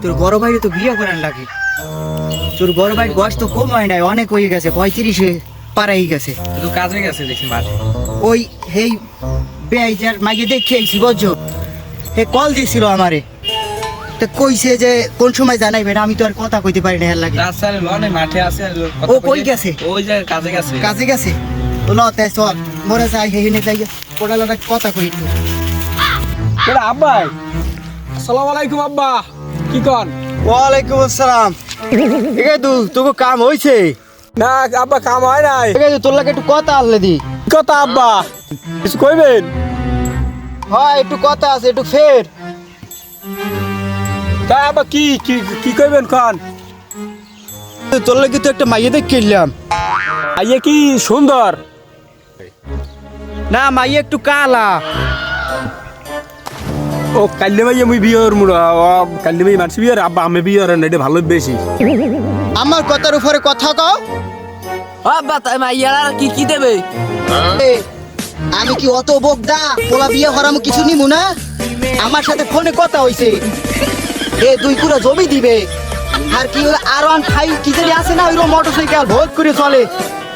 তোর বড় ভাই তো বিয়ে করার লাগে। তোর বড় ভাই বয়স তো কম হয় নাই, অনেক হয়ে গেছে, 35-এ পারাই গেছে। একটু কাজে গেছে দেখি মাঠে। ওই হেই বেআইজার মাইকে দেখে আইছি বুঝছো, হে কল দিছিল আমারে, তা কইছে যে কোন সময় জানাইবে না, আমি তো আর কথা কইতে পারি না এর লাগে। রাস্তার লনে মাঠে আছে। ও কই গেছে? ওই যে কাজে গেছে। কাজে গেছে তো ল তাই চল মরে যাই হেনে যাই কোটালটা কথা কই একটু। কেডা আব্বাই? আসসালামু আলাইকুম আব্বা। কি কন? ওয়ালাইকুম আসসালাম। ঠিক আছে তোকে কাম হইছে? না আব্বা কাম হয় নাই। ঠিক আছে তোর লাগে একটু কথা আনলে দি। কি কথা আব্বা? কিছু কইবেন? হয় একটু কথা আছে, একটু ফের। তাই আব্বা কি কি কি কইবেন কন? তোর লাগে তো একটা মাইয়ে দেখ কিনলাম। আইয়ে কি সুন্দর? না মাইয়ে একটু কালা। ও কাল্লে ভাই আমি বিয়ের মুড়া কাল্লে ভাই মানছি বিয়ের আব্বা আমি বিয়ের না এটা ভালো বেশি। আমার কথার উপরে কথা কও। আব্বা তাই মাইয়ারা কি কি দেবে? আমি কি অত বোকদা পোলা বিয়ে হরামু কিছু নিমু না? আমার সাথে ফোনে কথা হইছে, এ 2 কুড়া জমি দিবে, আর কি আর1 5 কি জানি আছে না, ওই মোটরসাইকেল ভোট করে চলে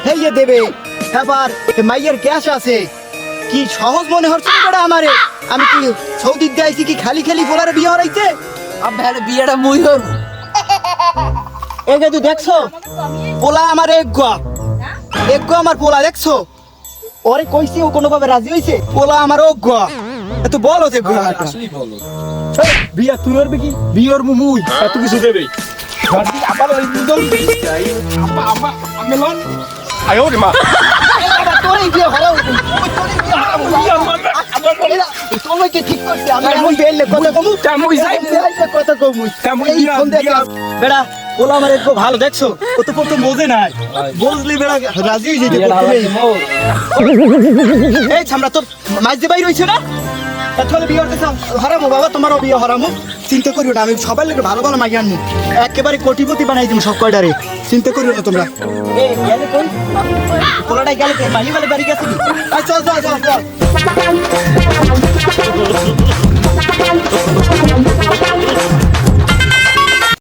হেইয়ে দেবে। এবার মাইয়ের ক্যাশ আছে, কি সহজ মনে হচ্ছে না আমারে? আমি কি সৌদি যাইছি কি খালি খালি পোলারে বিয়ে হরাইতে? আব্বা হ্যাঁ বিয়েটা মুই হব। এগে তুই দেখছো পোলা আমার এক আমার পোলা দেখছো? ওরে কইছি ও কোনোভাবে রাজি হইছে? পোলা আমার অজ্ঞ। এত বলো যে আসলেই বলো। বিয়া তুই করবি কি? বিয়ের মুই এত কিছু দেবে। আব্বা ওই দুজন আব্বা আব্বা আমি লন আয়ো রে মা। তোরই বিয়ে হরাও, তোমাকে কি ঠিক করছে? আমি এখন বেললে কথা কমু, কামুই যাই কথা কমু। কামুই এই ফোন দেখে বেড়া পোলা আমার একটু ভালো দেখছো, ও তো প্রথম বোঝে নাই, বুঝলি বেড়া রাজি হয়ে যেতে। এই ছামড়া তোর মাঝে বাইর হইছে না, তাহলে বিয়ে হতে হারামো বাবা, তোমারও বিয়ে হারামো। চিন্তা করিও না, আমি সবাই লোক ভালো ভালো মাগি আনবো, একেবারে কোটিপতি বানাই দিব সব কয়টারে, চিন্তা করিও না তোমরা। এই গেলে কই পোলাটাই গেলে মাহি বলে বাড়ি গেছে কি? চল চল চল চল।